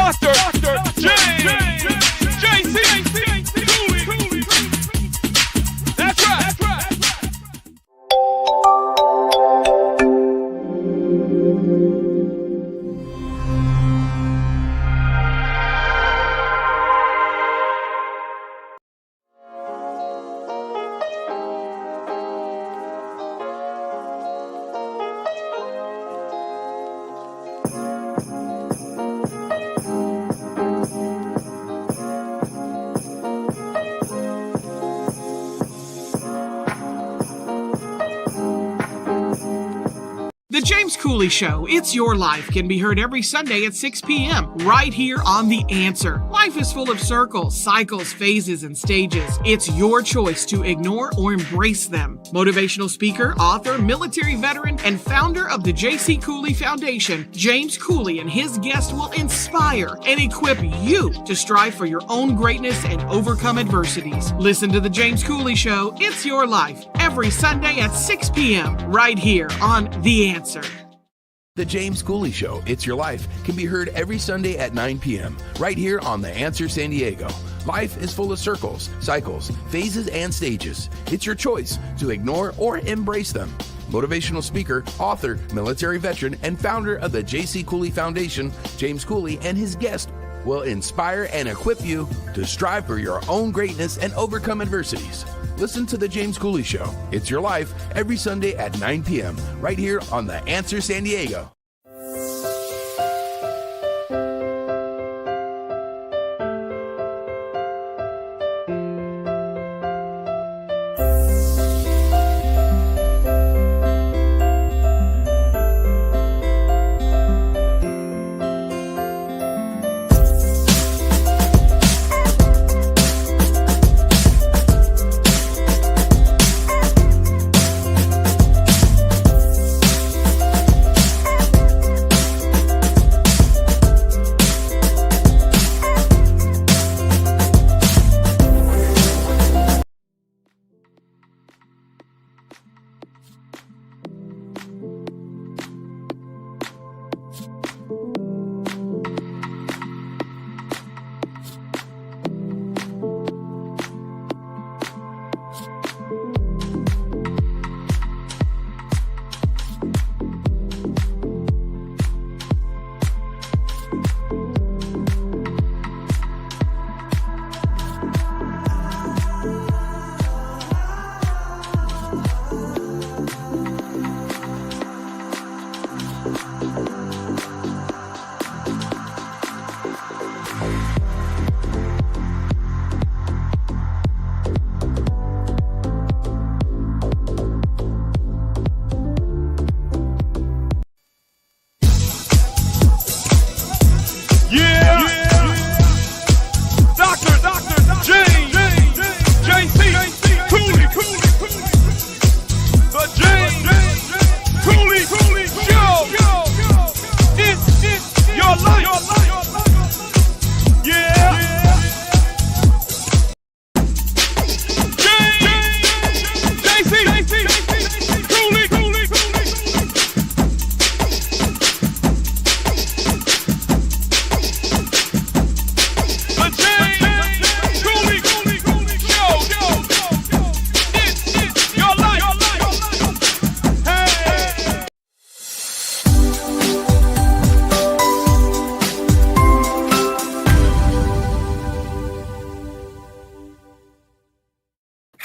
Dr. James J.C. Cooley. That's right. The James Cooley Show, It's Your Life, can be heard every Sunday at 6 p.m. right here on The Answer. Life is full of circles, cycles, phases, and stages. It's your choice to ignore or embrace them. Motivational speaker, author, military veteran, and founder of the J.C. Cooley Foundation, James Cooley and his guests will inspire and equip you to strive for your own greatness and overcome adversities. Listen to The James Cooley Show, It's Your Life, every Sunday at 6 p.m. right here on The Answer. The James Cooley Show, It's Your Life, can be heard every Sunday at 9 p.m. right here on The Answer San Diego. Life is full of circles, cycles, phases, and stages. It's your choice to ignore or embrace them. Motivational speaker, author, military veteran, and founder of the J.C. Cooley Foundation, James Cooley and his guest will inspire and equip you to strive for your own greatness and overcome adversities. Listen to The James Cooley Show, It's Your Life, every Sunday at 9 p.m. right here on The Answer San Diego.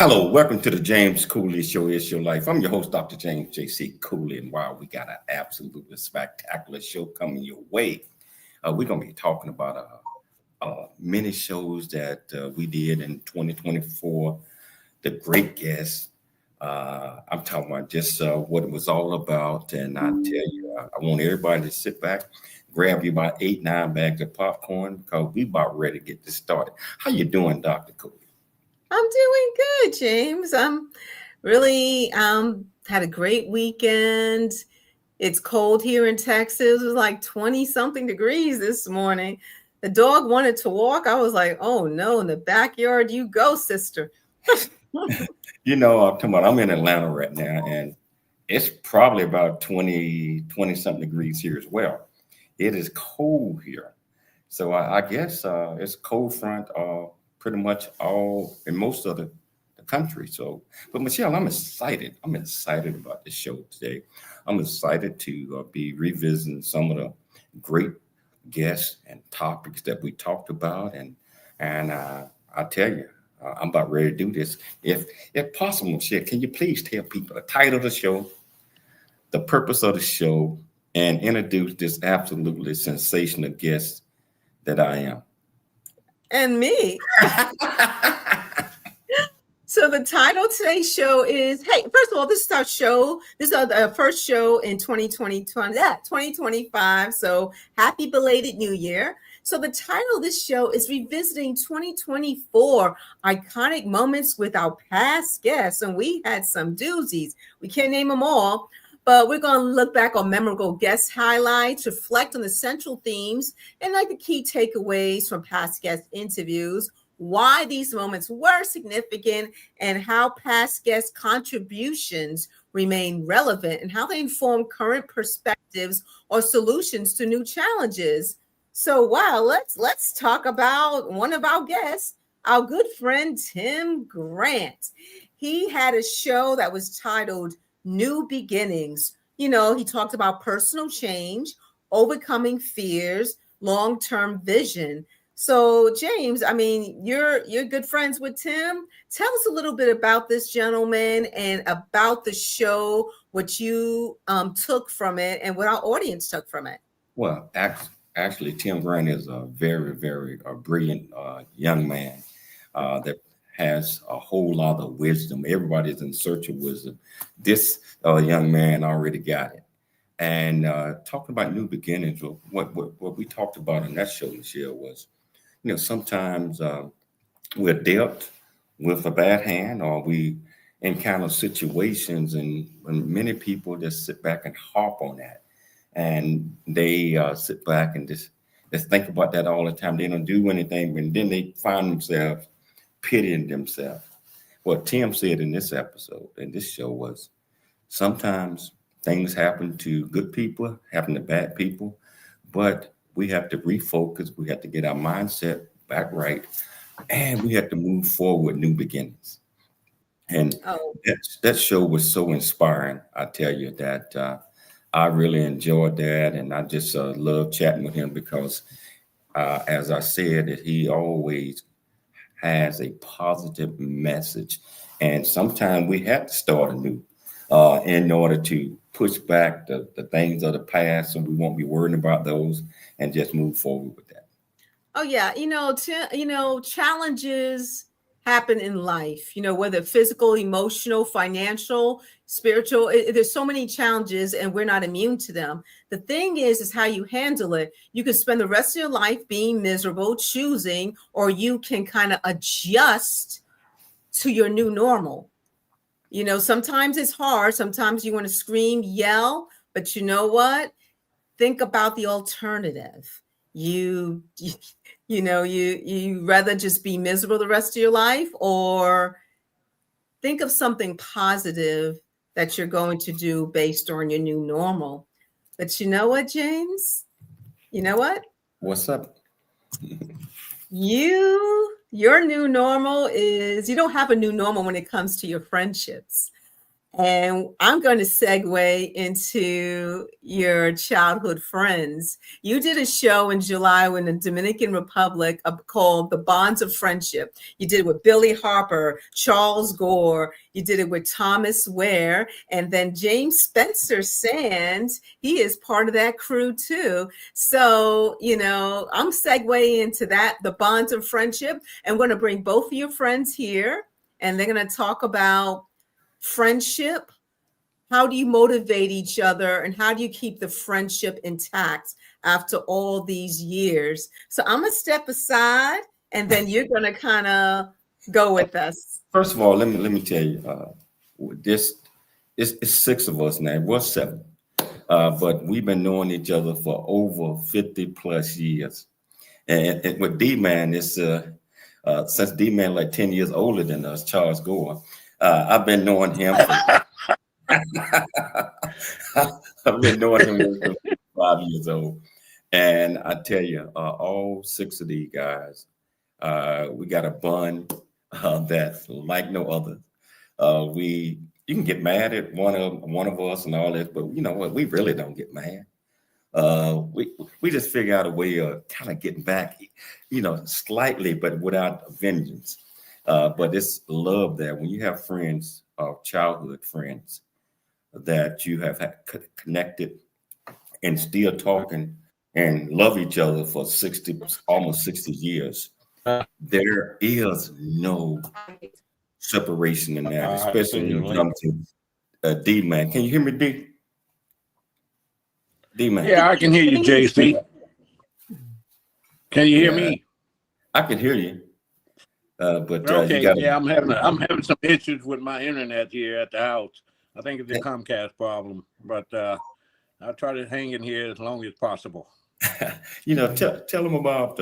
Hello, welcome to the James Cooley Show, It's Your Life. I'm your host, Dr. James J.C. Cooley, and wow, we got an absolutely spectacular show coming your way. We're going to be talking about many shows that we did in 2024, the great guests. I'm talking about just what it was all about, and I tell you, I want everybody to sit back, grab you about 8-9 bags of popcorn, because we about ready to get this started. How you doing, Dr. Cooley? I'm doing good, James. I'm really had a great weekend. It's cold here in Texas. It was like 20 something degrees this morning. The dog wanted to walk. I was like, oh no, in the backyard you go, sister. You know, I'm in Atlanta right now, and it's probably about 20 something degrees here as well. It is cold here. So I guess it's cold front pretty much all in most of the country. So, but Michelle, I'm excited. I'm excited about this show today. I'm excited to be revisiting some of the great guests and topics that we talked about, and I tell you, I'm about ready to do this. If possible, Michelle, can you please tell people the title of the show, the purpose of the show, and introduce this absolutely sensational guest that I am. And me. So the title of today's show is, hey, first of all, this is our show. This is our first show in 2025. So happy belated New Year. So the title of this show is Revisiting 2024 Iconic Moments with Our Past Guests. And we had some doozies. We can't name them all, but we're going to look back on memorable guest highlights, reflect on the central themes, and like the key takeaways from past guest interviews, why these moments were significant, and how past guest contributions remain relevant, and how they inform current perspectives or solutions to new challenges. So, wow, let's talk about one of our guests, our good friend Tim Grant. He had a show that was titled New Beginnings. You know, he talked about personal change, overcoming fears, long-term vision. So, James, I mean, you're good friends with Tim. Tell us a little bit about this gentleman and about the show, what you took from it and what our audience took from it. Well, actually, Tim Grant is a very, very brilliant young man that has a whole lot of wisdom. Everybody's in search of wisdom. This young man already got it. And talking about new beginnings, what we talked about in that show, Michelle, was, you know, sometimes we're dealt with a bad hand, or we encounter situations, and many people just sit back and harp on that. And they sit back and just think about that all the time. They don't do anything, and then they find themselves pitying themselves. What Tim said in this episode, in this show, was sometimes things happen to good people, happen to bad people, but we have to refocus. We have to get our mindset back right, and we have to move forward with new beginnings. And that show was so inspiring. I tell you that I really enjoyed that, and I just love chatting with him because, as I said, that he always has a positive message, and sometimes we have to start anew in order to push back the things of the past, so we won't be worrying about those and just move forward with that. Oh yeah, challenges happen in life, whether physical, emotional, financial, spiritual. There's so many challenges and we're not immune to them. The thing is how you handle it. You can spend the rest of your life being miserable, choosing, or you can kind of adjust to your new normal. Sometimes it's hard. Sometimes you want to scream, yell, but you know what? Think about the alternative. You rather just be miserable the rest of your life, or think of something positive that you're going to do based on your new normal. But you know what, James? You know what? What's up? Your new normal is, you don't have a new normal when it comes to your friendships. And I'm going to segue into your childhood friends. You did a show in July in the Dominican Republic called The Bonds of Friendship. You did it with Billy Harper, Charles Gore. You did it with Thomas Ware. And then James Spencer Sands, he is part of that crew too. So, I'm segueing into that, The Bonds of Friendship. And we're going to bring both of your friends here, and they're going to talk about friendship. How do you motivate each other, and how do you keep the friendship intact after all these years? So I'm gonna step aside, and then you're gonna kind of go with us. First of all, let me tell you, this it's 6 of us now. It was 7, but we've been knowing each other for over 50 plus years. And with D-Man, it's since D-Man like 10 years older than us, Charles Gore. I've been knowing him. I've been knowing him since 5 years old, And I tell you, all 6 of these guys, we got a bond that's like no other. You can get mad at one of us and all that, but you know what? We really don't get mad. We just figure out a way of kind of getting back, slightly, but without vengeance. But it's love there. When you have friends, childhood friends, that you have connected and still talking and love each other for almost 60 years, there is no separation in that, especially when it comes to D man. Can you hear me, D? D man. Yeah, I can hear you, JC. Can you hear me? I can hear you. But okay, you gotta, yeah, I'm having some issues with my internet here at the house. I think it's a Comcast problem, but I'll try to hang in here as long as possible. Tell them about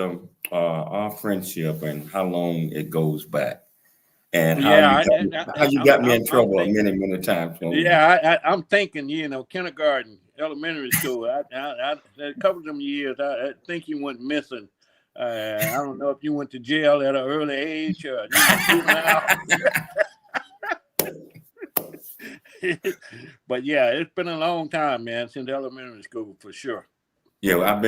our friendship and how long it goes back, and how you got me in trouble many times. Yeah, I'm thinking, kindergarten, elementary school. A couple of them years, I think you went missing. I don't know if you went to jail at an early age or but yeah, it's been a long time, man, since elementary school for sure. Yeah,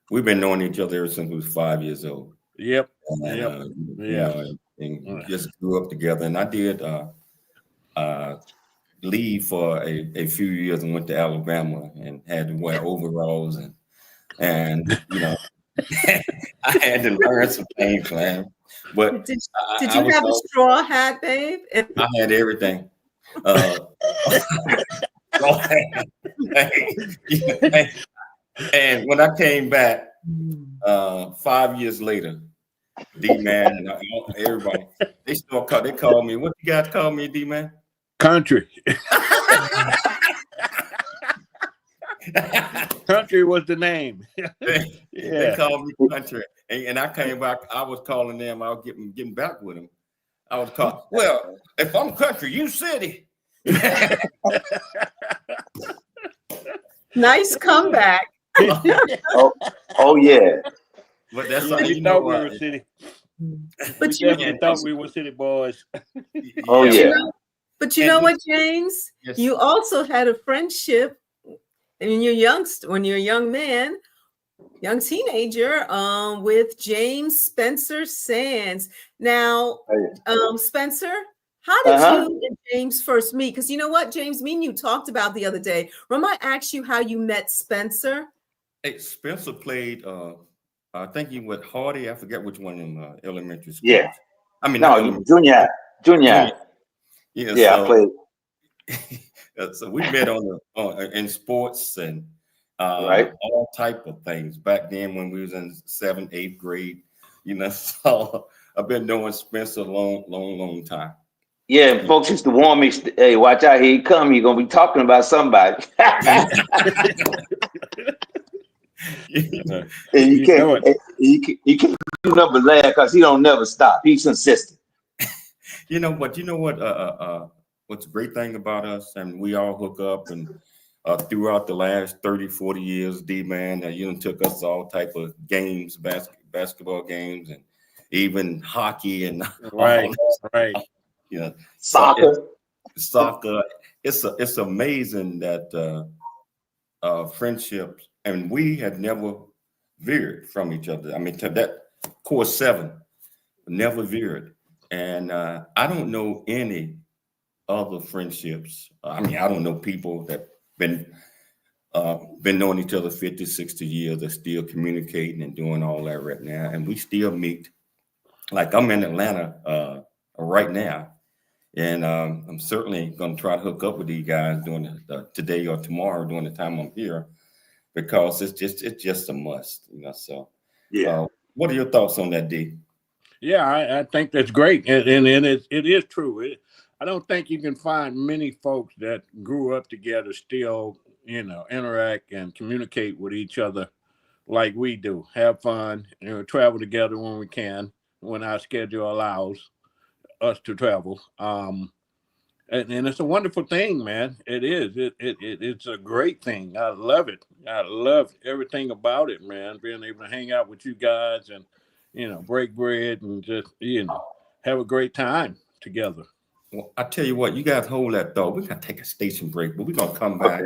we've been knowing each other ever since we was 5 years old. Yep. And, and just grew up together. And I did leave for a few years and went to Alabama and had to wear overalls and I had to learn some things, man. But did you have a straw hat, babe? I had everything. And when I came back 5 years later, D-Man and everybody, they called me. What you guys call me, D-Man? Country. Country was the name. They called me Country. And I came back, I was calling them, I was getting back with them. I was calling, well, if I'm Country, you city. Nice comeback. oh yeah. But that's how you know we were city. But you thought we were city boys. Oh yeah. But you know what, James? Yes. You also had a friendship when you're a young man, young teenager, with James Spencer Sands. Now, Spencer, how did you and James first meet? Because you know what, James, me and you talked about the other day. Remember I asked you how you met Spencer? Hey, Spencer played, I think he went Hardy. I forget which one in elementary school. Yeah. I mean, no, junior. Yeah, I played. So we met in sports and right, all type of things back then when we was in 7th, 8th grade. So I've been knowing Spencer a long time. Yeah, and folks used to warn me, hey, watch out, here he come. You're gonna be talking about somebody. And you can't do nothing but laugh because he don't never stop. He's consistent. What's a great thing about us, and we all hook up, and throughout the last 30, 40 years, D-Man, took us to all type of games, basketball games, and even hockey and right. Soccer. It's amazing that friendships, and we had never veered from each other. I mean, to that core 7, never veered. And I don't know any other friendships. I mean, I don't know people that been knowing each other 50, 60 years that still communicating and doing all that right now. And we still meet. Like I'm in Atlanta right now, and I'm certainly going to try to hook up with these guys during today or tomorrow during the time I'm here, because it's just a must, So, what are your thoughts on that, D? Yeah, I think that's great, and it is true. I don't think you can find many folks that grew up together still, interact and communicate with each other like we do. Have fun, travel together when we can, when our schedule allows us to travel. And it's a wonderful thing, man. It is. It's a great thing. I love it. I love everything about it, man. Being able to hang out with you guys and, break bread and just, have a great time together. Well, I tell you what, you guys hold that thought. We're going to take a station break, but we're going to come back.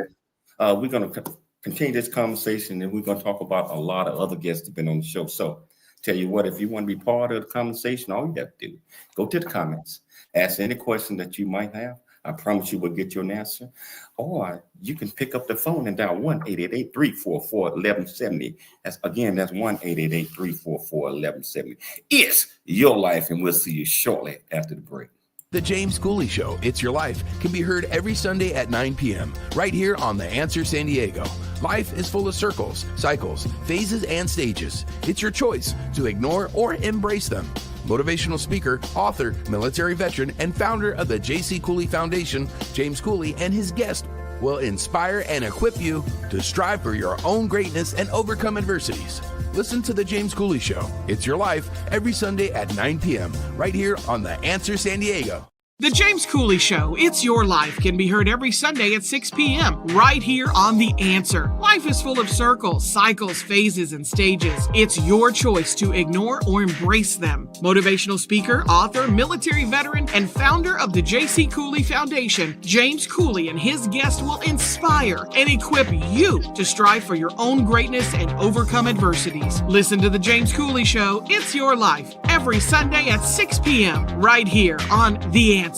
We're going to continue this conversation, and we're going to talk about a lot of other guests that have been on the show. So tell you what, if you want to be part of the conversation, all you have to do, go to the comments, ask any question that you might have. I promise you we'll get you an answer. Or you can pick up the phone and dial 1-888-344-1170. That's 1-888-344-1170. It's your life, and we'll see you shortly after the break. The James Cooley Show, It's Your Life, can be heard every Sunday at 9 p.m. right here on The Answer San Diego. Life is full of circles, cycles, phases, and stages. It's your choice to ignore or embrace them. Motivational speaker, author, military veteran, and founder of the J.C. Cooley Foundation, James Cooley, and his guest will inspire and equip you to strive for your own greatness and overcome adversities. Listen to The James Cooley Show, It's Your Life, every Sunday at 9 p.m. right here on The Answer San Diego. The James Cooley Show, It's Your Life, can be heard every Sunday at 6 p.m. right here on The Answer. Life is full of circles, cycles, phases, and stages. It's your choice to ignore or embrace them. Motivational speaker, author, military veteran, and founder of the J.C. Cooley Foundation, James Cooley and his guest will inspire and equip you to strive for your own greatness and overcome adversities. Listen to The James Cooley Show, It's Your Life, every Sunday at 6 p.m. right here on The Answer.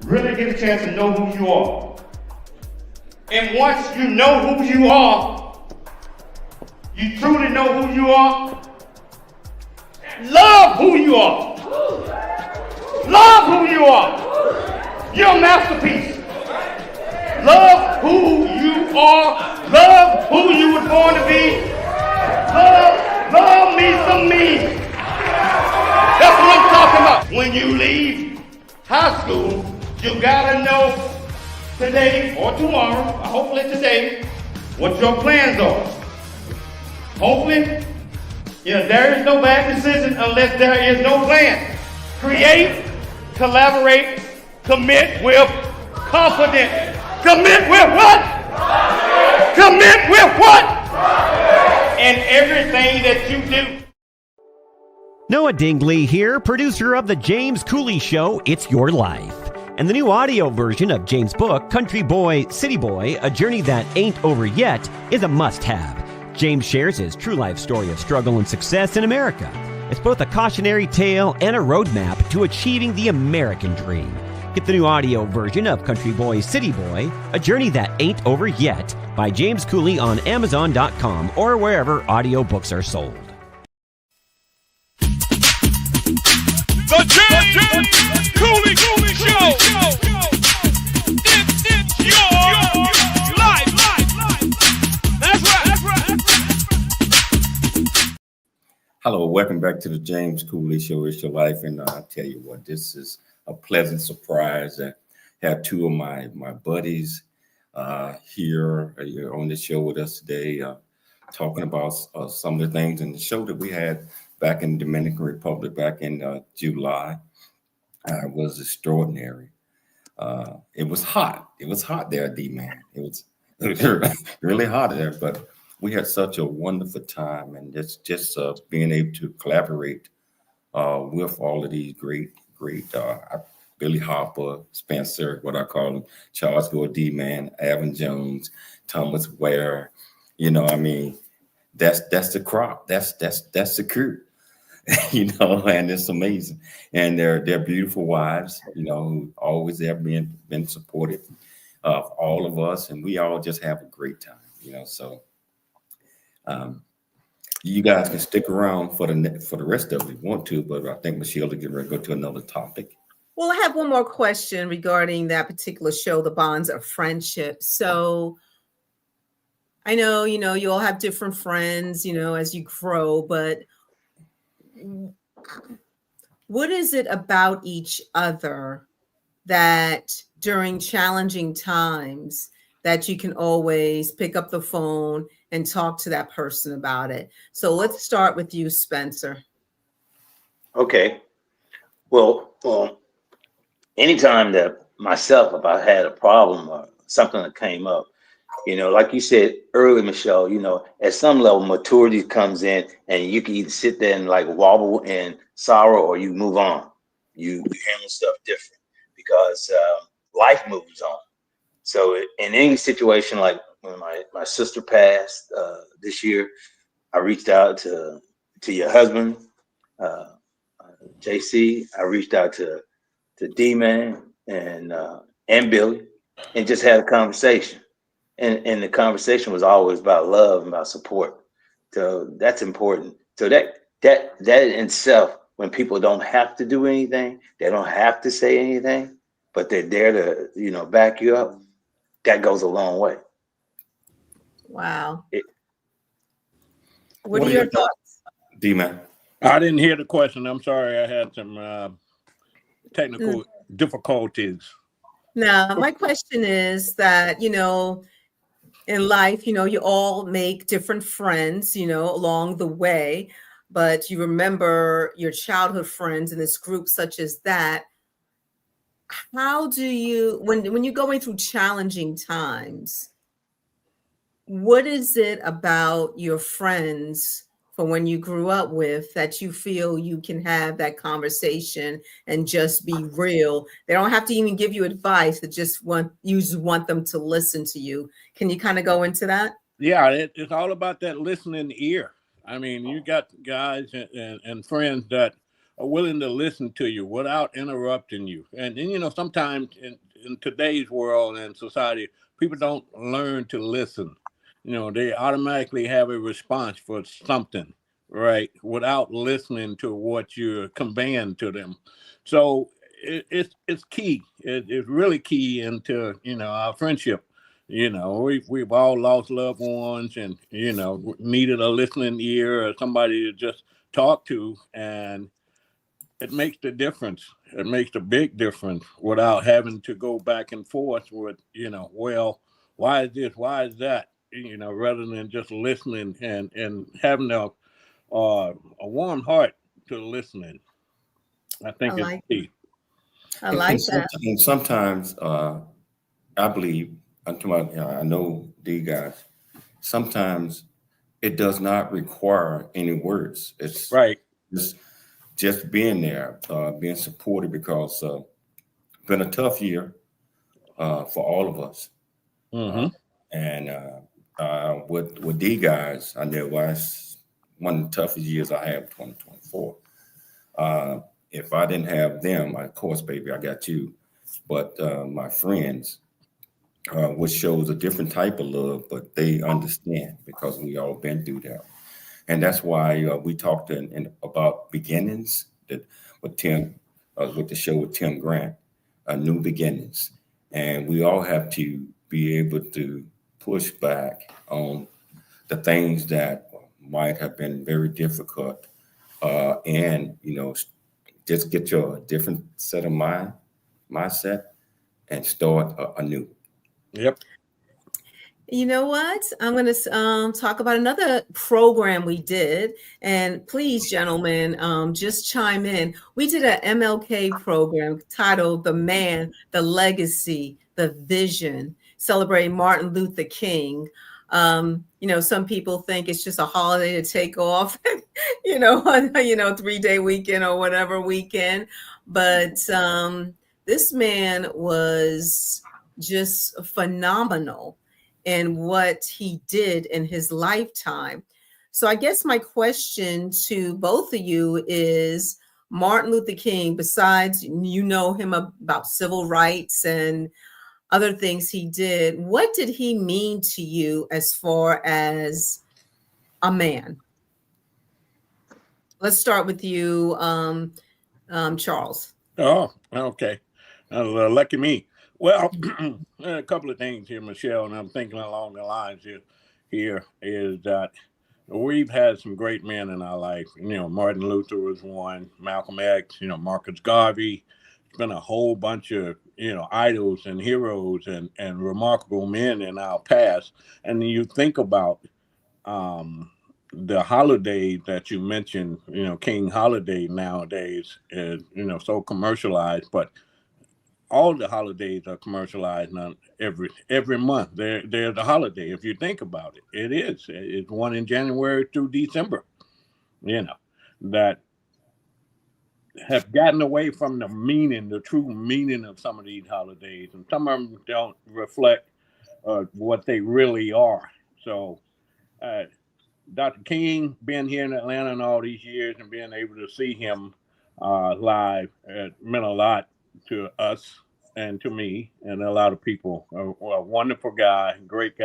Really get a chance to know who you are. And once you know who you are, you truly know who you are, love who you are. Love who you are. You're a masterpiece. Love who you are. Love who you were born to be. Love me some me. That's what I'm talking about. When you leave high school, you gotta know today or tomorrow, or hopefully today, what your plans are. Hopefully, there is no bad decision unless there is no plan. Create, collaborate, commit with confidence. Commit with what? Commit with what? In everything that you do. Noah Dingley here, producer of The James Cooley Show, It's Your Life. And the new audio version of James' book, Country Boy, City Boy, A Journey That Ain't Over Yet, is a must-have. James shares his true life story of struggle and success in America. It's both a cautionary tale and a roadmap to achieving the American dream. Get the new audio version of Country Boy, City Boy, A Journey That Ain't Over Yet by James Cooley on Amazon.com or wherever audiobooks are sold. The James Cooley Show. It's your life. That's right. Hello, welcome back to the James Cooley Show, It's Your Life. And I'll tell you what, this is a pleasant surprise. I have two of my buddies here on the show with us today, talking about some of the things in the show that we had back in the Dominican Republic back in July. Was extraordinary. It was hot. It was hot there, D-Man. It was really hot there, but we had such a wonderful time, and it's just being able to collaborate with all of these great Billy Harper, Spencer, what I call him, Charles Gore, D-Man, Avon Jones, Thomas Ware. That's the crop. That's the crew. And it's amazing. And they're beautiful wives, who always have been supportive of all of us, and we all just have a great time, So you guys can stick around for the rest of it if you want to, but I think Michelle will get ready to go to another topic. Well, I have one more question regarding that particular show, The Bonds of Friendship. So I know, you all have different friends, as you grow, but what is it about each other that during challenging times that you can always pick up the phone and talk to that person about it? So let's start with you, Spencer. Okay. Well, anytime that myself, if I had a problem or something that came up, like you said earlier, Michelle, at some level, maturity comes in, and you can either sit there and like wobble in sorrow, or you move on. You handle stuff different because life moves on. So in any situation, like when my sister passed this year, I reached out to your husband, uh, JC. I reached out to D-Man and Billy, and just had a conversation. And the conversation was always about love and about support. So that's important. So that in itself, when people don't have to do anything, they don't have to say anything, but they're there to back you up. That goes a long way. Wow. It, What are your thoughts? D-Man. I didn't hear the question. I'm sorry. I had some technical difficulties. Now, my question is that, in life, you all make different friends, along the way, but you remember your childhood friends in this group such as that. How do you, when you're going through challenging times, what is it about your friends from when you grew up with that you feel you can have that conversation and just be real? They don't have to even give you advice. They just want them to listen to you. Can you kind of go into that? Yeah, it's all about that listening ear. I mean, you got guys and friends that are willing to listen to you without interrupting you. And sometimes in today's world and society, people don't learn to listen. They automatically have a response for something, right, without listening to what you're conveying to them. So it's key. It's really key into our friendship. We've all lost loved ones, and needed a listening ear or somebody to just talk to, and it makes the difference. It makes a big difference without having to go back and forth with, well, why is this? Why is that? Rather than just listening and having a warm heart to listening. I think it's key. I like that. And sometimes I believe, I know these guys, sometimes it does not require any words. It's right. Just being there, being supported, because it's been a tough year for all of us. Mm-hmm. And with these guys, I know it's one of the toughest years I have, 2024. If I didn't have them, of course, baby, I got you. But my friends, which shows a different type of love, but they understand because we all been through that. And that's why we talked about beginnings with Tim, with the show with Tim Grant, New Beginnings. And we all have to be able to push back on the things that might have been very difficult, and just get your different set of mindset and start anew. Yep. You know what? I'm going to talk about another program we did. And please, gentlemen, just chime in. We did an MLK program titled The Man, the Legacy, the Vision, celebrating Martin Luther King. Some people think it's just a holiday to take off, on 3-day weekend or whatever weekend. But this man was just phenomenal in what he did in his lifetime. So I guess my question to both of you is, Martin Luther King, besides him about civil rights and other things he did, what did he mean to you as far as a man? Let's start with you, Charles. Oh, okay. Lucky me. Well, a couple of things here, Michelle, and I'm thinking along the lines here is that we've had some great men in our life. Martin Luther was one, Malcolm X, Marcus Garvey. It's been a whole bunch of, idols and heroes and remarkable men in our past. And then you think about the holiday that you mentioned, King Holiday nowadays is, so commercialized, but all the holidays are commercialized now. Every month there's a holiday. If you think about it, it's one in January through December, that have gotten away from the true meaning of some of these holidays, and some of them don't reflect what they really are. So, Dr. King, being here in Atlanta in all these years and being able to see him live, meant a lot to us and to me and a lot of people. A wonderful guy, great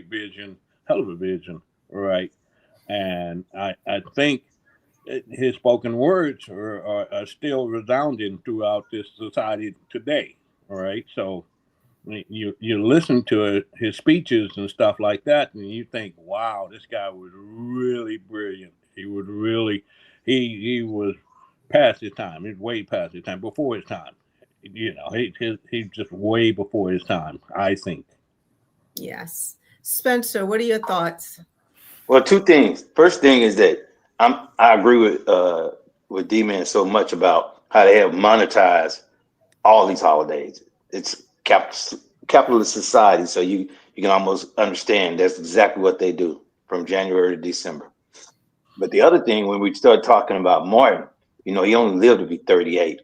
vision, hell of a vision, right? And I think his spoken words are still resounding throughout this society today, all right? So you listen to his speeches and stuff like that, and you think, wow, this guy was really brilliant. He was really, he was past his time. He's way past his time, before his time. He's just way before his time, I think. Yes. Spencer, what are your thoughts? Well, two things. First thing is that I agree with D-Man so much about how they have monetized all these holidays. It's capitalist society, so you can almost understand that's exactly what they do from January to December. But the other thing, when we start talking about Martin, he only lived to be 38.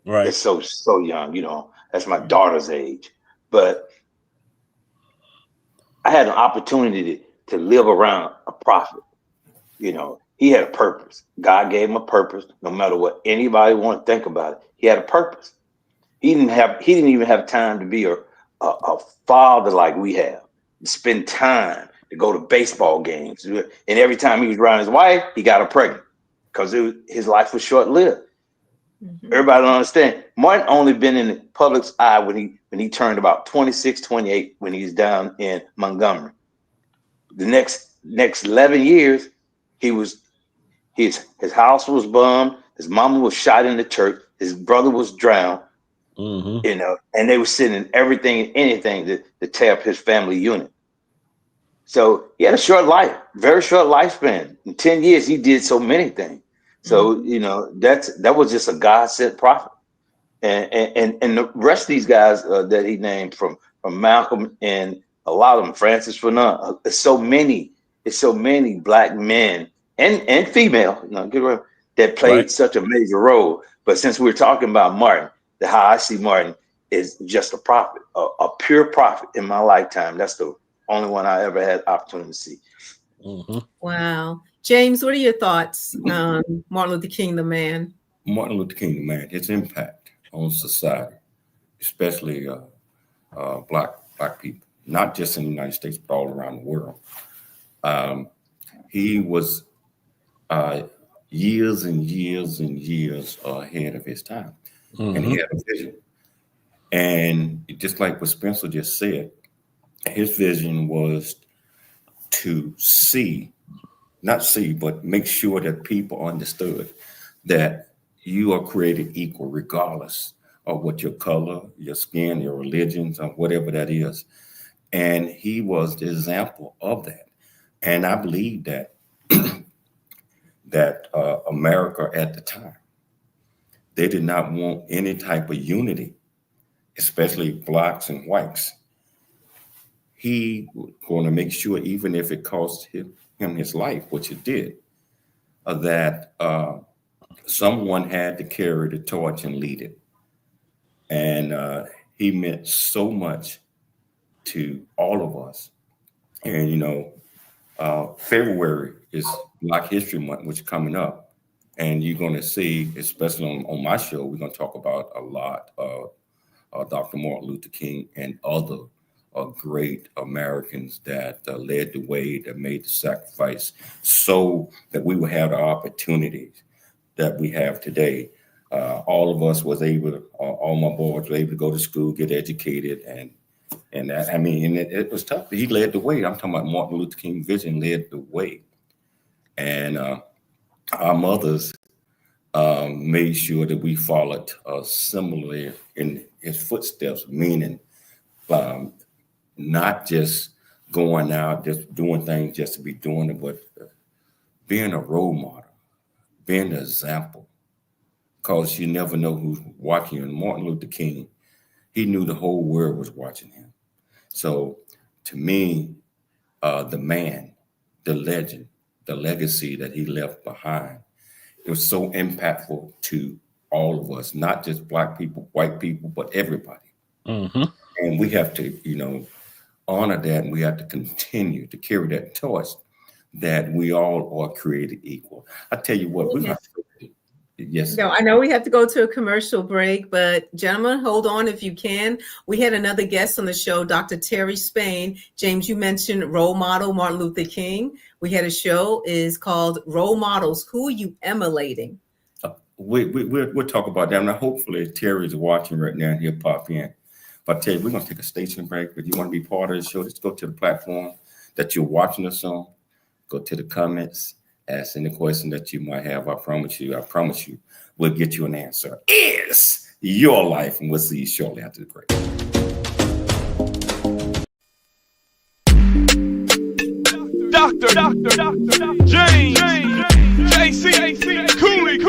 Right. It's so young, that's my daughter's age. But I had an opportunity to live around a prophet. He had a purpose. God gave him a purpose. No matter what anybody want to think about it, he had a purpose. He didn't even have time to be a father like we have. To spend time to go to baseball games, and every time he was around his wife, he got her pregnant because his life was short lived. Mm-hmm. Everybody don't understand. Martin only been in the public's eye when he turned about 26, 28 when he's down in Montgomery. The next 11 years, his house was bombed. His mama was shot in the church. His brother was drowned. Mm-hmm. And they were sending everything and anything to tear up his family unit. So he had a short life, very short lifespan. In 10 years, he did so many things. So, that was just a God-sent prophet. And the rest of these guys that he named from Malcolm and a lot of them, Francis Fanon, it's so many black men and female, that played such a major role. But since we're talking about Martin, how I see Martin is just a prophet, a pure prophet in my lifetime. That's the only one I ever had opportunity to see. Mm-hmm. Wow. James, what are your thoughts on Martin Luther King, the man? Martin Luther King, the man, his impact on society, especially black people, not just in the United States, but all around the world. He was years and years and years ahead of his time. Mm-hmm. And he had a vision. And just like what Spencer just said, his vision was to but make sure that people understood that you are created equal regardless of what your color, your skin, your religions, or whatever that is. And he was the example of that. And I believe that America at the time, they did not want any type of unity, especially blacks and whites. He was going to make sure, even if it cost him his life, which it did, that someone had to carry the torch and lead it. And he meant so much to all of us. And, February is Black History Month, which is coming up. And you're going to see, especially on my show, we're going to talk about a lot of Dr. Martin Luther King and other great Americans that led the way, that made the sacrifice so that we would have the opportunities that we have today. All of us was able, all my boys were able to go to school, get educated, and that, it was tough. He led the way. I'm talking about Martin Luther King's vision led the way. And our mothers made sure that we followed similarly in his footsteps, meaning not just going out, just doing things just to be doing it, but being a role model, being an example, because you never know who's watching you. And Martin Luther King, he knew the whole world was watching him. So to me, the man, the legend, the legacy that he left behind, it was so impactful to all of us, not just Black people, white people, but everybody. Mm-hmm. And we have to, honor that, and we have to continue to carry that torch that we all are created equal. I tell you what, we have to. Yes. No, I know we have to go to a commercial break, but gentlemen, hold on if you can. We had another guest on the show, Dr. Terry Spain. James, you mentioned role model Martin Luther King. We had a show is called Role Models. Who are you emulating? We'll talk about that. Now, hopefully Terry's watching right now and he'll pop in. But I tell you, we're going to take a station break. If you want to be part of the show, just go to the platform that you're watching us on. Go to the comments. Ask any question that you might have. I promise you, we'll get you an answer. It's your life, and we'll see you shortly after the break. Dr. James JC Cooley.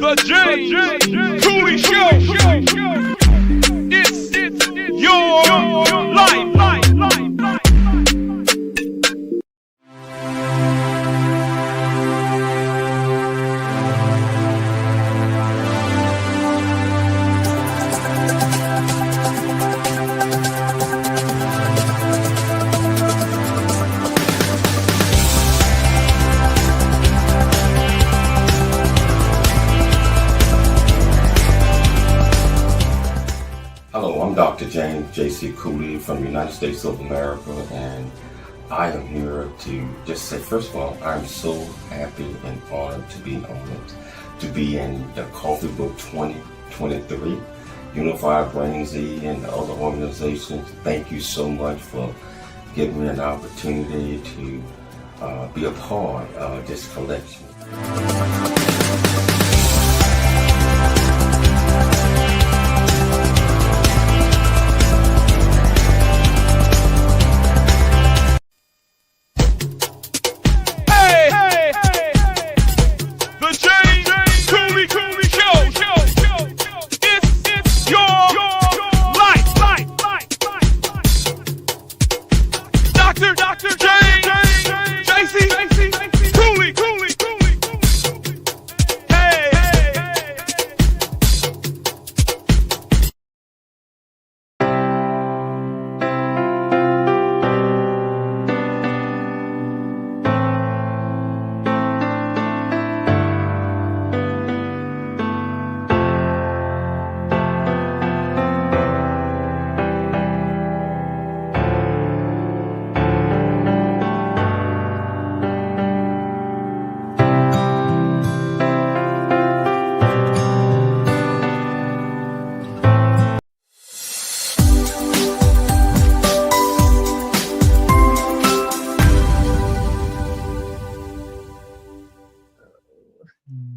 The James Cooley Show. It's your life. I'm Dr. James J.C. Cooley from the United States of America, and I am here to just say, first of all, I'm so happy and honored to be in the Coffee Book 2023, Unified Brain Z and the other organizations. Thank you so much for giving me an opportunity to be a part of this collection.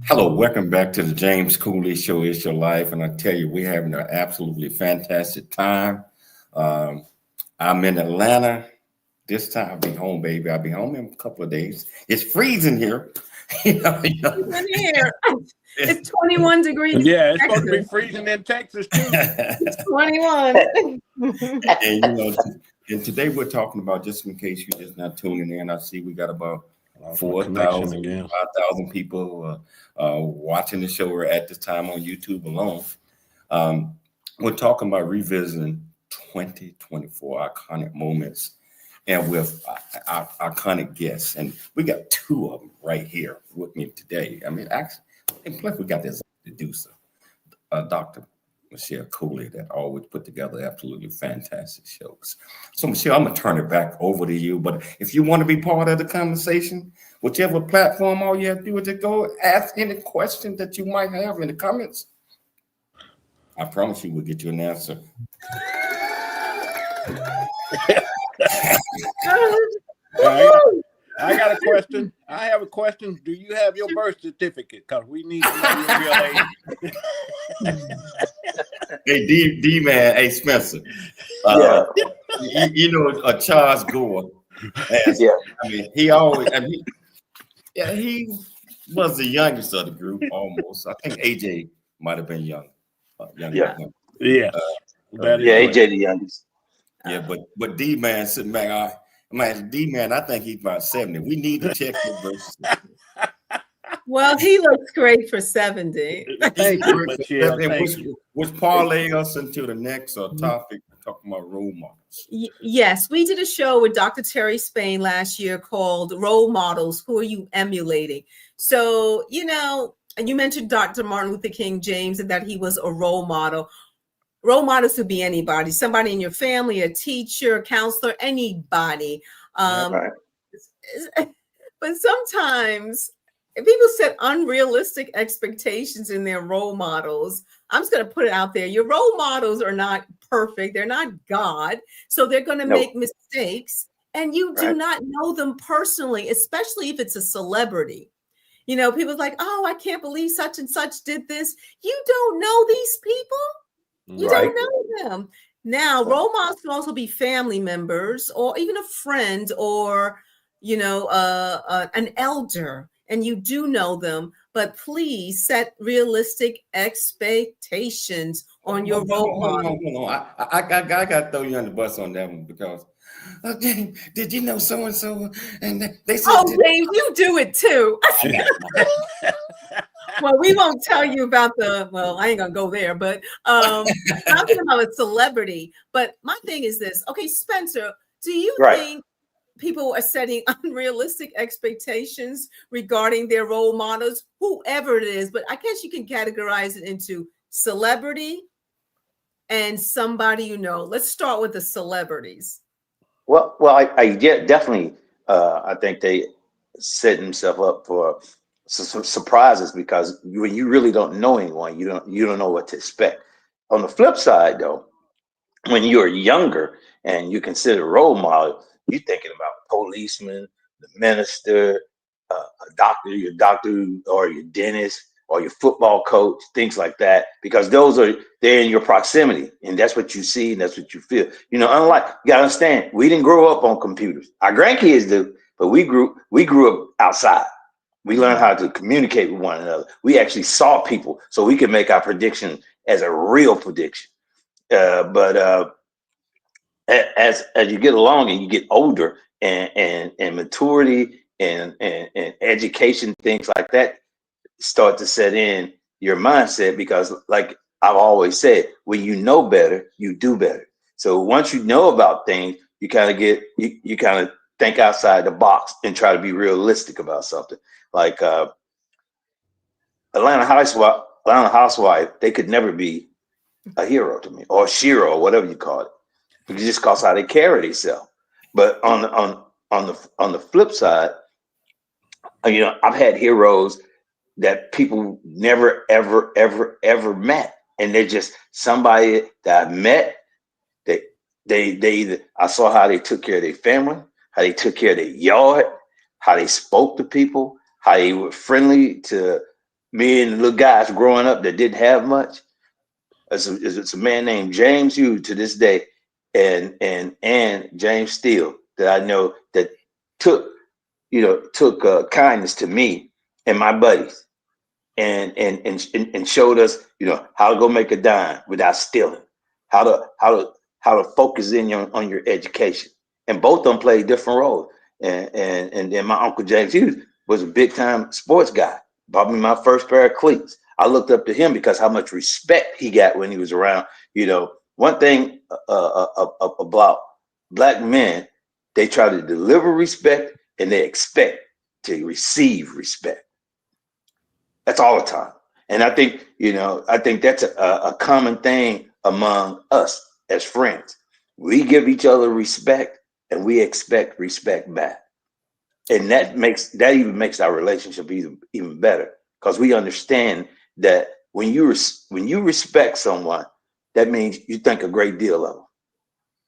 Hello, welcome back to the James Cooley Show. It's your life, and I tell you, we're having an absolutely fantastic time. I'm in Atlanta. This time I'll be home, baby. I'll be home in a couple of days. It's freezing here. It's 21 degrees. Yeah, it's supposed to be freezing in Texas too. It's 21. And today we're talking about, just in case you're just not tuning in, I see we got about 4,000, 5,000 people watching the show at this time on YouTube alone. We're talking about revisiting 2024 iconic moments, and with our iconic guests. And we got two of them right here with me today. I mean, actually, and plus we got this producer, Dr. Michelle Cooley, that always put together absolutely fantastic shows. So, Michelle, I'm going to turn it back over to you. But if you want to be part of the conversation, whichever platform, all you have to do is just go ask any question that you might have in the comments. I promise you we'll get you an answer. I got a question. I have a question. Do you have your birth certificate? Because we need to know your real age. Hey, D-Man, hey, Spencer. Charles Gore, And Yeah. I mean, he always, he was the youngest of the group almost. I think AJ might have been young, younger. Yeah. Yeah, Uh, that Yeah, is AJ the youngest. yeah, but D man sitting back, D man, I think he's about 70. We need to check his versus. Well, he looks great for 70. Thank you, Michelle. Thank you. Which parlay us into the next topic, talking about role models. Yes, we did a show with Dr. Terry Spain last year called Role Models. Who are you emulating? So, you know, and you mentioned Dr. Martin Luther King James and that he was a role model. Role models could be anybody, somebody in your family, a teacher, a counselor, anybody. Right. But sometimes if people set unrealistic expectations in their role models, I'm just going to put it out there. Your role models are not perfect. They're not God. So they're going to make mistakes, and you do not know them personally, especially if it's a celebrity. You know, people's like, oh, I can't believe such and such did this. You don't know these people. You don't know them. Now, role models can also be family members or even a friend or, you know, an elder, and you do know them, but please set realistic expectations on your role model. I got to throw you on the bus on that one because, James, did you know so and so? And they said, oh, James, you do it too. Well, we won't tell you about I ain't gonna go there, but talking about a celebrity. But my thing is this. Okay, Spencer, do you think people are setting unrealistic expectations regarding their role models, whoever it is? But I guess you can categorize it into celebrity and somebody you know. Let's start with the celebrities. Well, I definitely. I think they set themselves up for some surprises because when you really don't know anyone, you don't know what to expect. On the flip side, though, when you're younger and you consider role model, you're thinking about policeman, the minister, a doctor, your doctor or your dentist or your football coach, things like that, because they're in your proximity and that's what you see and that's what you feel. You know, unlike, you gotta understand, we didn't grow up on computers. Our grandkids do, but we grew up outside. We learned how to communicate with one another. We actually saw people so we could make our prediction as a real prediction. But as you get along and you get older and maturity and education, things like that start to set in your mindset, because like I've always said, when you know better, you do better. So once you know about things, you kind of you kind of think outside the box and try to be realistic about something. Like Atlanta Housewife, they could never be a hero to me, or Shiro, or whatever you call it, because just cause how they carry themselves. But on the flip side, you know, I've had heroes that people never ever met, and they're just somebody that I met. They either, I saw how they took care of their family, how they took care of their yard, how they spoke to people, how they were friendly to me and the little guys growing up that didn't have much. It's a man named James Hughes to this day, and James Steele that I know that took kindness to me and my buddies, and showed us, you know, how to go make a dime without stealing, how to focus in on your education. And both of them played different roles. And then my Uncle James Hughes was a big time sports guy, bought me my first pair of cleats. I looked up to him because how much respect he got when he was around. You know, one thing about black men, they try to deliver respect and they expect to receive respect. That's all the time. And I think, you know, that's a common thing among us as friends. We give each other respect and we expect respect back. And that even makes our relationship even better, because we understand that when you respect someone, that means you think a great deal of them.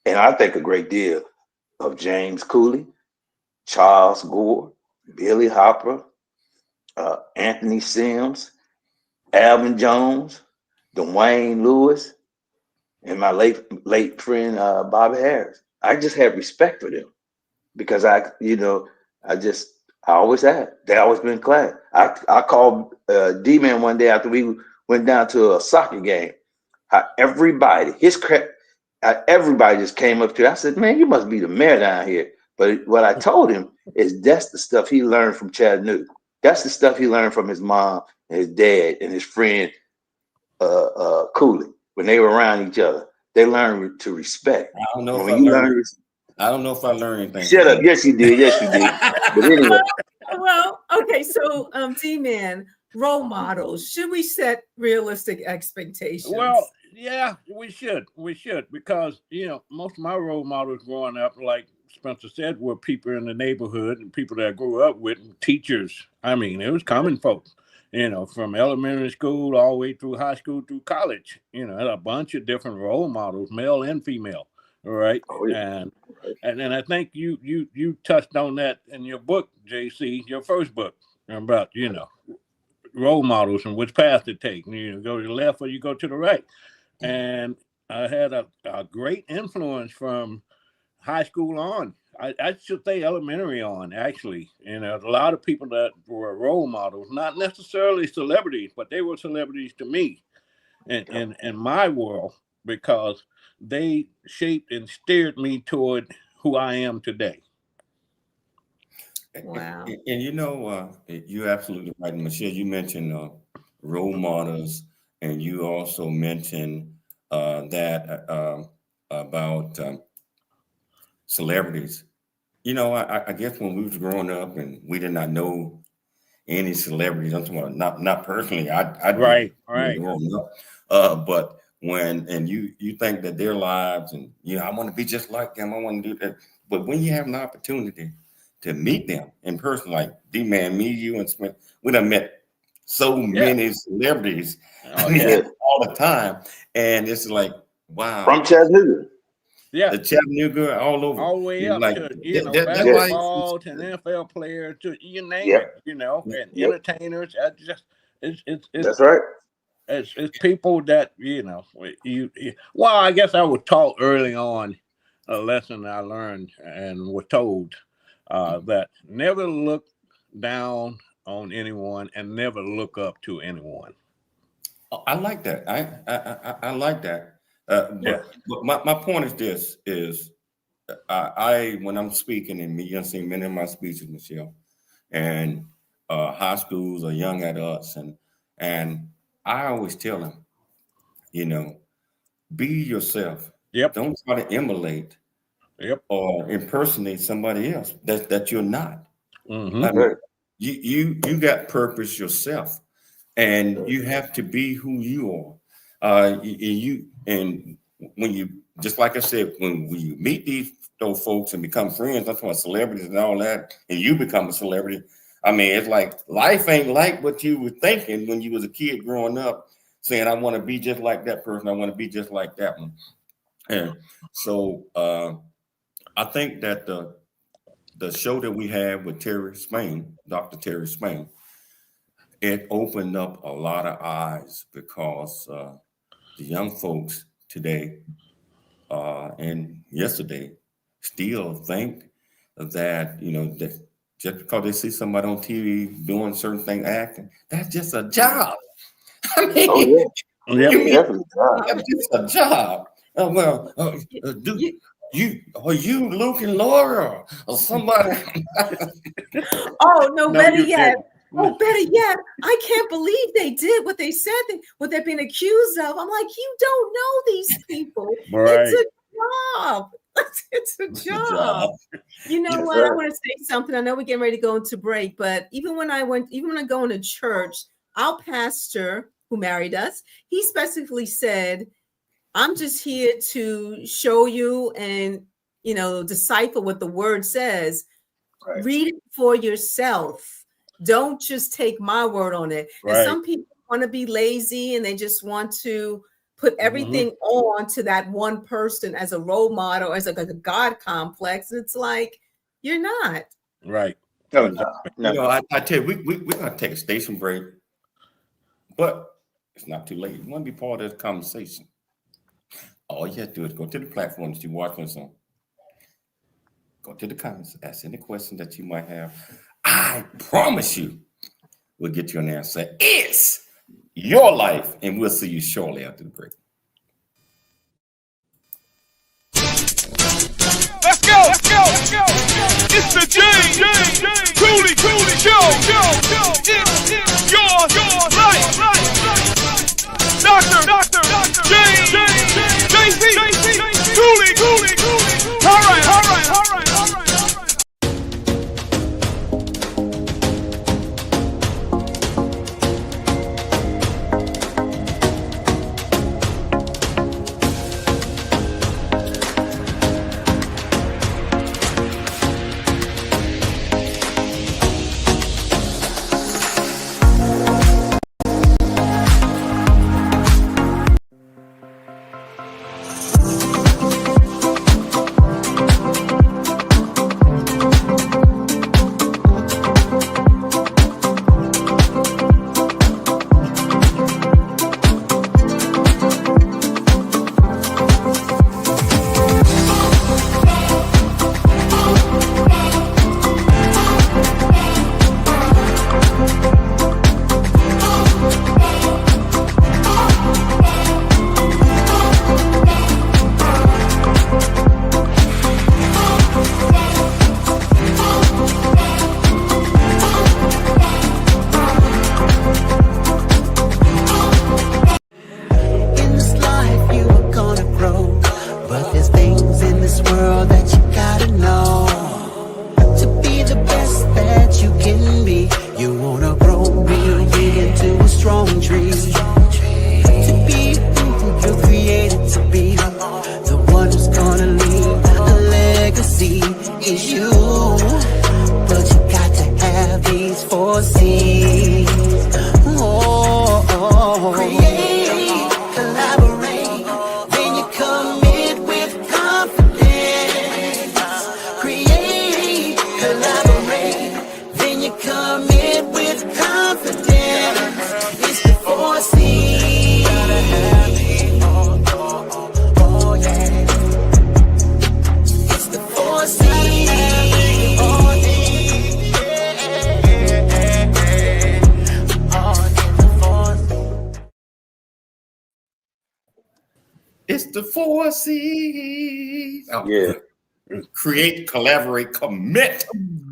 And I think a great deal of James Cooley, Charles Gore, Billy Hopper, Anthony Sims, Alvin Jones, Dwayne Lewis, and my late friend Bobby Harris. I just have respect for them. because I always had. They always been glad. I called D-Man one day after we went down to a soccer game. Everybody just came up to. I said, "Man, you must be the mayor down here." But what I told him is that's the stuff he learned from Chattanooga. That's the stuff he learned from his mom and his dad and his friend Cooley. When they were around each other, they learned to respect. I don't know And if when you learn, I don't know if I learned anything. shut up. Yes, you did. Yes, you did. But anyway, Well, okay. So, D-Man, role models. Should we set realistic expectations? Well, yeah, we should because most of my role models growing up, like Spencer said, were people in the neighborhood and people that I grew up with, and teachers. I mean, it was common folks. From elementary school all the way through high school through college. A bunch of different role models, male and female. All right. Oh, yeah. And I think you touched on that in your book, JC, your first book, about, role models and which path to take. You go to the left or you go to the right. And I had a great influence from high school on. I should say elementary on, actually. A lot of people that were role models, not necessarily celebrities, but they were celebrities to me in my world, because they shaped and steered me toward who I am today. Wow. And you're absolutely right, Michelle. You mentioned role models, and you also mentioned that about celebrities. I guess when we was growing up and we did not know any celebrities, I'm talking about not personally. I Right. growing up. But when you think that their lives and I want to be just like them, I want to do that. But when you have an opportunity to meet them in person, like D-Man, me, you, and Smith, we done met so many celebrities all the time, and it's like, wow, from Chattanooga. Yeah, the Chattanooga, all over, all the way up like, to basketball, to NFL players, to you name it, and entertainers. It's That's right. It's people that Well, I guess I was taught early on a lesson I learned and was told that never look down on anyone and never look up to anyone. I like that. I like that. But my point is this: I when I'm speaking, and you've seen many of my speeches, Michelle, and high schools or young adults, and I always tell them, be yourself. Yep. Don't try to emulate. Yep. Or impersonate somebody else that you're not. Mm-hmm. I mean, you got purpose yourself, and you have to be who you are. And when you, just like I said, when you meet those folks and become friends, that's why celebrities and all that, and you become a celebrity. I mean, it's like life ain't like what you were thinking when you was a kid growing up, saying I want to be just like that person, I want to be just like that one. And so I think that the show that we have with Dr. Terry Spain, it opened up a lot of eyes, because the young folks today and yesterday still think that, that just because they see somebody on TV doing certain things, acting, that's just a job. I mean, that's just a job. You Luke and Laura or somebody? Oh no, better yet. I can't believe they did what they said, what they're being accused of. I'm like, you don't know these people. Right. It's a job. It's a job. You know what? I want to say something. I know we're getting ready to go into break, but even when I go into church, our pastor who married us, he specifically said, I'm just here to show you and, decipher what the word says. Right. Read it for yourself. Don't just take my word on it. Right. And some people want to be lazy and they just want to put everything on to that one person as a role model, as like a God complex. And it's like, you're not. Right. No. I tell you, we're going to take a station break, but it's not too late. You want to be part of this conversation. All you have to do is go to the platforms you're watching us on. go to the comments, ask any question that you might have. I promise you, we'll get you an answer. It's your life, and we'll see you shortly after the break. Let's go, let's go, let's go. It's the James Cooley Show. It's your life. Dr. James JC Cooley. All right. It's the 4 C's. Oh, Yeah. Create, collaborate, commit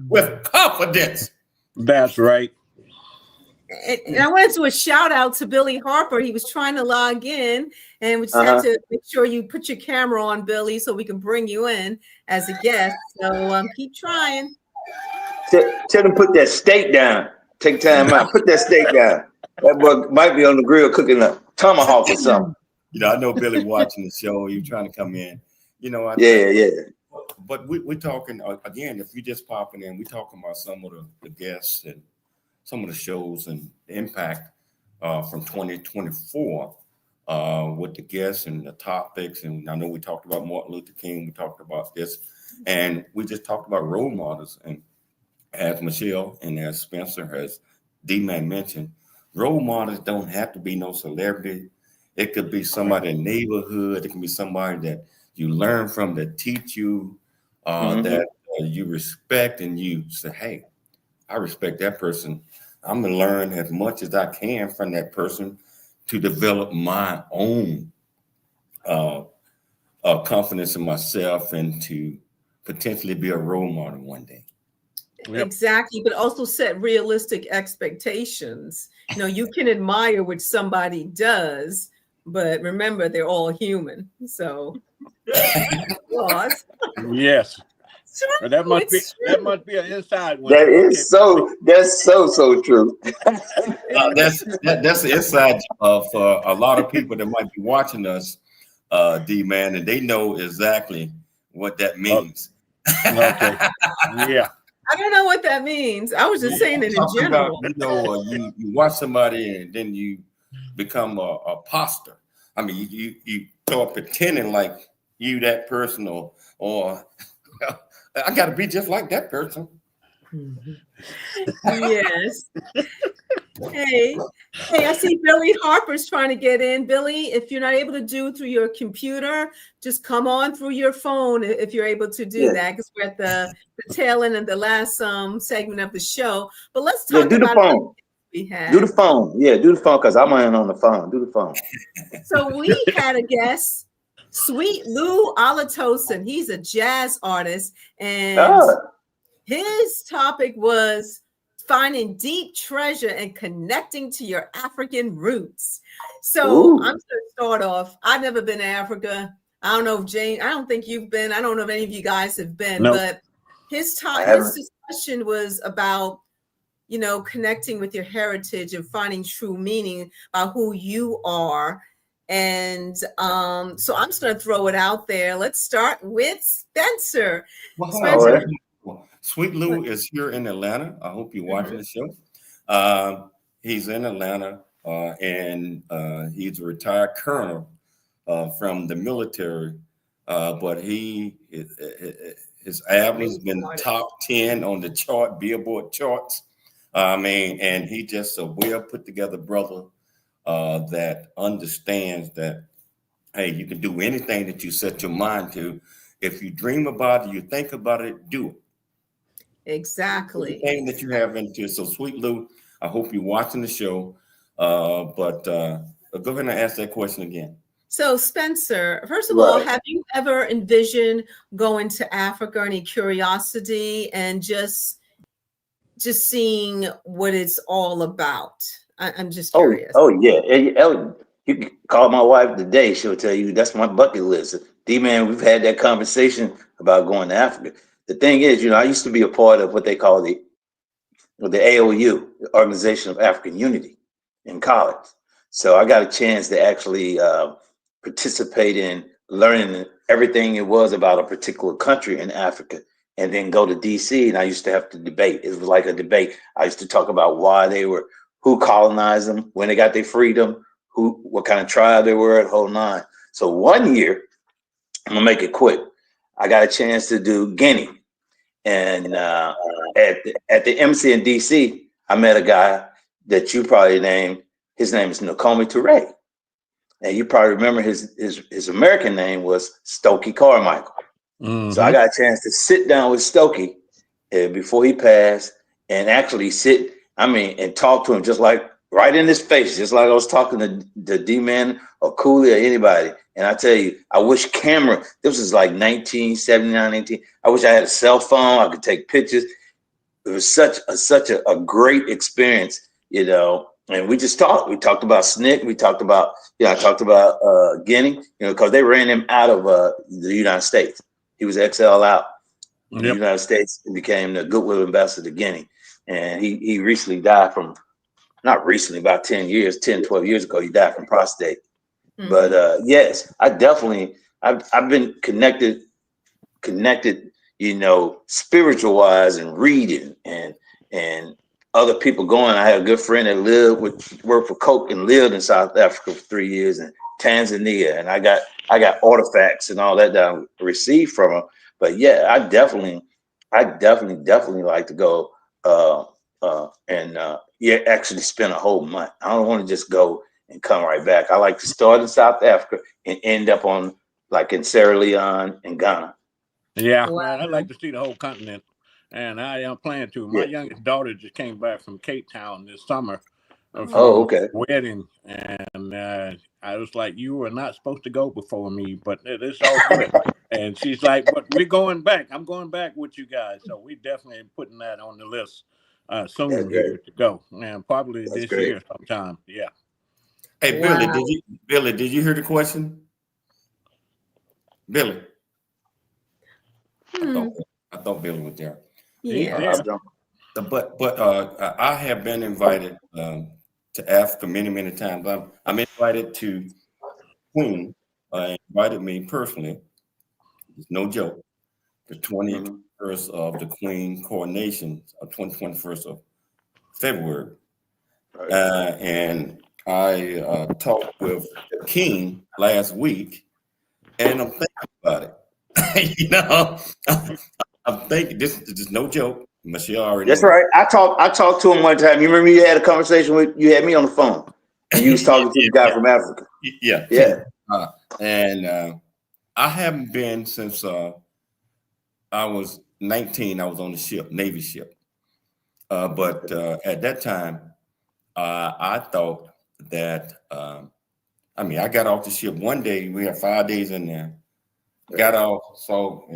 with confidence. That's right. And I wanted to do a shout out to Billy Harper. He was trying to log in, and we just had to make sure you put your camera on, Billy, so we can bring you in as a guest. So keep trying. Tell them put that steak down. Take time out. Put that steak down. That boy might be on the grill cooking a tomahawk or something. You know, I know Billy watching the show. You trying to come in. You know, Yeah. But we're talking again. If you're just popping in, we're talking about some of the guests and some of the shows and the impact from 2024 with the guests and the topics. And I know we talked about Martin Luther King. We talked about this, and we just talked about role models. And as Michelle and as Spencer, as D-Man mentioned, role models don't have to be no celebrity. It could be somebody in the neighborhood. It can be somebody that you learn from, that teach you, that you respect, and you say, hey, I respect that person. I'm going to learn as much as I can from that person to develop my own confidence in myself and to potentially be a role model one day. Yep. Exactly, but also set realistic expectations. You know, you can admire what somebody does, but remember, they're all human. So, yes. But that must be an inside one. That's so true. That's the inside for a lot of people that might be watching us, D-Man, and they know exactly what that means. Okay. Yeah. I don't know what that means. I was just saying it in general. You watch somebody and then you become a imposter. I mean, you start pretending like you that person, or I got to be just like that person. Yes. Hey, hey, I see Billy Harper's trying to get in. Billy, if you're not able to do it through your computer, just come on through your phone if you're able to do that, because we're at the tail end of the last segment of the show. But let's talk do the about phone. We had. Do the phone. Yeah, do the phone because I'm on the phone. Do the phone. So we had a guest, Sweet Lou Alatoson. He's a jazz artist, and his topic was finding deep treasure and connecting to your African roots. So I'm going to start off. I've never been to Africa. I don't know if Jane, I don't think you've been. I don't know if any of you guys have been, but his discussion was about, you know, connecting with your heritage and finding true meaning about who you are. And so I'm just going to throw it out there. Let's start with Spencer. Spencer. Sweet Lou is here in Atlanta. I hope you're watching the show. He's in Atlanta, and he's a retired colonel from the military. But his album's been top 10 on the chart, Billboard charts. And he just a well put together brother that understands that, hey, you can do anything that you set your mind to. If you dream about it, you think about it, do it. Exactly. Anything that you have into. So, Sweet Lou, I hope you're watching the show. But go ahead and ask that question again. So, Spencer, first of all, have you ever envisioned going to Africa? Any curiosity and just seeing what it's all about? I'm just curious. Oh yeah. You can call my wife today. She'll tell you that's my bucket list. D-Man, we've had that conversation about going to Africa. The thing is, you know, I used to be a part of what they call the AOU, the Organization of African Unity, in college. So I got a chance to actually participate in learning everything it was about a particular country in Africa, and then go to DC. And I used to have to debate. It was like a debate. I used to talk about who colonized them, when they got their freedom, what kind of tribe they were, the whole nine. So one year, I'm gonna make it quick, I got a chance to do Guinea. And at the MC in DC, I met a guy that you probably named. His name is Nakomi Toure. And you probably remember his American name was Stokey Carmichael. Mm-hmm. So I got a chance to sit down with Stokey before he passed and actually and talk to him just like right in his face, just like I was talking to D-Man or Cooley or anybody. And I tell you, I wish this was like 1979, I wish I had a cell phone. I could take pictures. It was such a great experience, you know. And we just talked. We talked about SNCC. We talked about, I talked about Guinea, you know, because they ran him out of the United States. He was exiled out of the United States and became the Goodwill Ambassador to Guinea. And he recently died not recently, about 10, 12 years ago, he died from prostate. Mm-hmm. But yes, I've been connected, you know, spiritual wise and reading and other people going. I had a good friend that worked for Coke and lived in South Africa for 3 years and Tanzania. And I got artifacts and all that I received from him. But yeah, I definitely like to go actually spend a whole month. I don't want to just go and come right back. I like to start in South Africa and end up in Sierra Leone and Ghana. Yeah, man, I'd like to see the whole continent, and I am planning to. My youngest daughter just came back from Cape Town this summer from a wedding, and I was like, "You were not supposed to go before me, but it's all good." And she's like, "But we're going back. I'm going back with you guys." So we definitely putting that on the list soon here to go, and probably this year sometime. Yeah. Hey, Billy, did you hear the question? Billy. I thought Billy was there. Yeah. But I have been invited to Africa many, many times. I'm invited to Queen. Invited me personally. It's no joke. The 21st of the Queen coronation of 21st of February. Right. And I talked with the King last week, and I'm thinking about it. You know, I'm thinking this is no joke. Michelle already That's knows. right. I talked to him one time. You remember you had a conversation you had me on the phone, and you was talking to the guy from Africa. Yeah. And I haven't been since I was 19. I was on the ship, Navy ship. But at that time, I thought that, I got off the ship one day. We had 5 days in there. Got off, so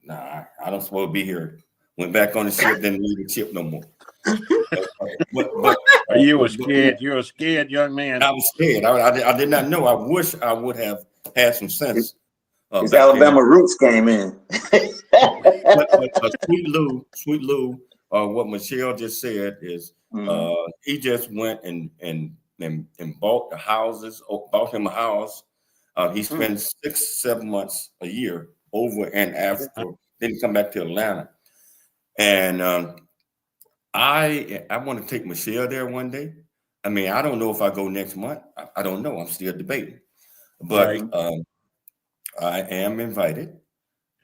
I don't supposed to be here. Went back on the ship, didn't leave the ship no more. You were scared. You're a scared young man. I was scared. I did not know. I wish I would have had some sense. His Alabama roots came in. but Sweet Lou, what Michelle just said is he just went and bought the houses, bought him a house. He spent 6-7 months a year over in Africa, then come back to Atlanta. And I want to take Michelle there one day. I don't know if I go next month. I don't know. I'm still debating. But I am invited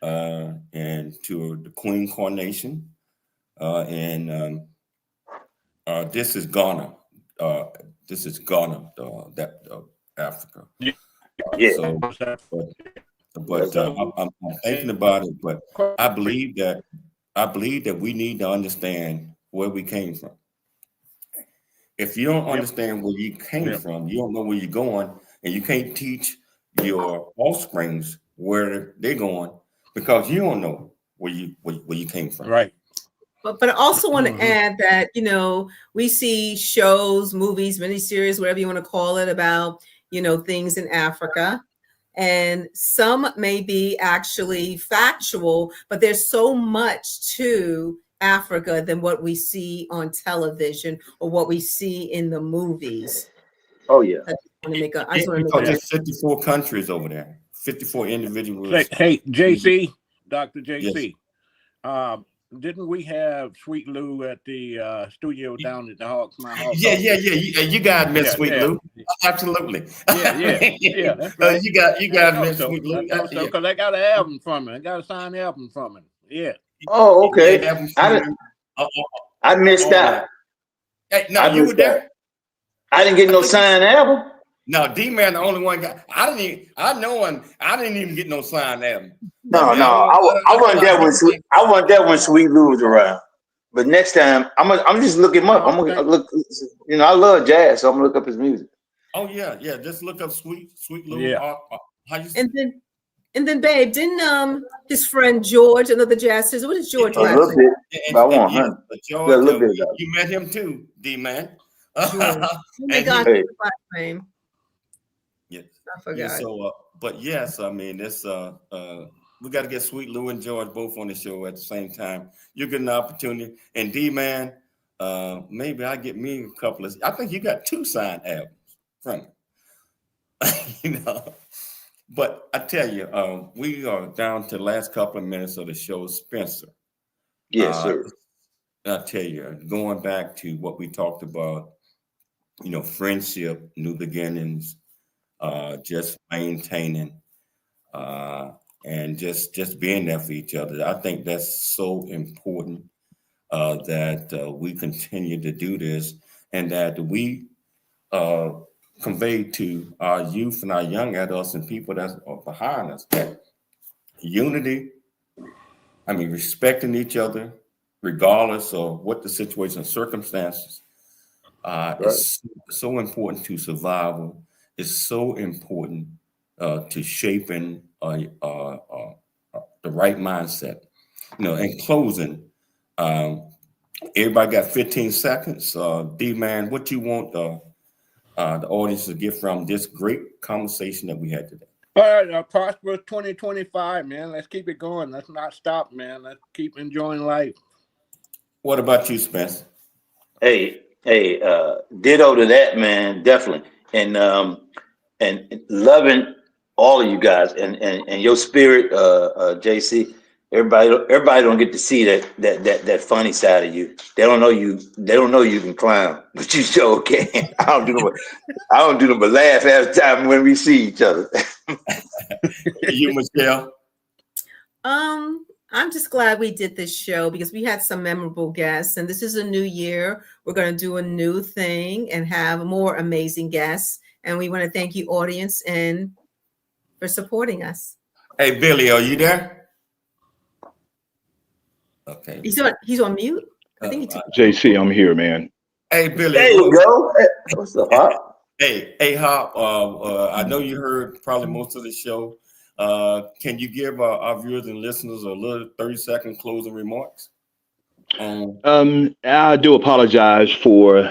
and to the Queen coronation. And this is Ghana. This is Ghana, Africa. So, but I'm thinking about it. But I believe that we need to understand where we came from. If you don't understand where you came from, you don't know where you're going, and you can't teach your offsprings where they're going because you don't know where you came from. Right. But I also want to add that, we see shows, movies, miniseries, whatever you want to call it, about, things in Africa. And some may be actually factual, but there's so much to Africa than what we see on television or what we see in the movies. Oh, yeah. I just want to make there's 54 countries over there, 54 individuals. Hey, JC, Dr. JC. Yes. Didn't we have Sweet Lou at the studio down at the Hawks? Yeah. You guys miss Sweet Lou. Absolutely. Yeah. That's right. You guys miss Sweet Lou. Because I got an album from him. I got a signed album from him. Yeah. Oh, okay. I missed that. Hey, no, you were there. I didn't get no signed album. No, D-Man the only one got. I didn't even get no signed album. No. I wasn't there when Sweet Lou was around. But next time, I'm just looking him up. I'm gonna look. I love jazz, so I'm gonna look up his music. Oh yeah. Just look up Sweet Lou. Yeah. And then, babe, didn't his friend George, another jazz singer, what is George? A little bit. I want him. George, you met him too, D-Man. Oh my God, name. Yes. I forgot. Yeah, so, but yes, this we got to get Sweet Lou and George both on the show at the same time. You get an opportunity, and D-Man, maybe I get me a couple of. I think you got 2 signed albums from him. But I tell you, we are down to the last couple of minutes of the show. Spencer. Yes, sir. I tell you, going back to what we talked about, friendship, new beginnings, just maintaining, and just being there for each other. I think that's so important that we continue to do this, and that we convey to our youth and our young adults and people that are behind us that unity, respecting each other, regardless of what the situation and circumstances, is so important to survival. It's so important to shaping the right mindset. In closing, everybody got 15 seconds. D-Man, what you want the audience to get from this great conversation that we had today? All right, prosperous 2025, man. Let's keep it going. Let's not stop, man. Let's keep enjoying life. What about you, Spence? Hey, ditto to that, man. Definitely. And loving all of you guys and your spirit, JC. Everybody don't get to see that funny side of you. They don't know you can clown, but you sure can. I don't do them but laugh every time when we see each other. You, Michelle? I'm just glad we did this show because we had some memorable guests, and this is a new year. We're going to do a new thing and have more amazing guests. And we want to thank you, audience, and for supporting us. Hey, Billy, are you there? Okay. He's on mute. I think JC, I'm here, man. Hey, Billy. There you go. What's up, Hop? Hey, Hop. I know you heard probably most of the show. Can you give our viewers and listeners a little 30-second closing remarks? I do apologize for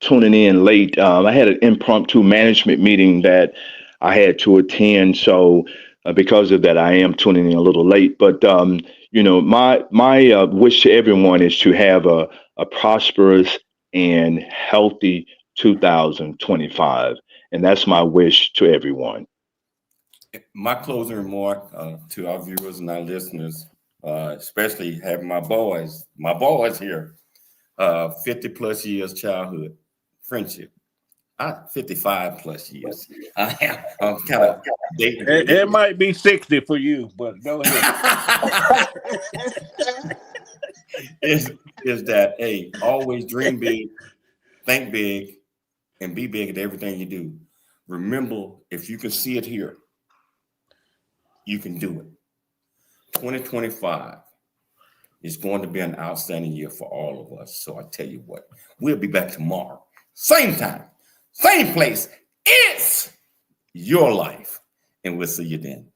tuning in late. I had an impromptu management meeting that I had to attend, so because of that, I am tuning in a little late. But my wish to everyone is to have a prosperous and healthy 2025, and that's my wish to everyone. My closing remark to our viewers and our listeners, especially having my boys here, 50 plus years childhood friendship. 55 plus years. I'm kind of dating. It might be 60 for you, but go ahead. is that, hey, always dream big, think big, and be big at everything you do. Remember, if you can see it here, you can do it. 2025 is going to be an outstanding year for all of us. So I tell you what, we'll be back tomorrow. Same time, same place. It's your life. And we'll see you then.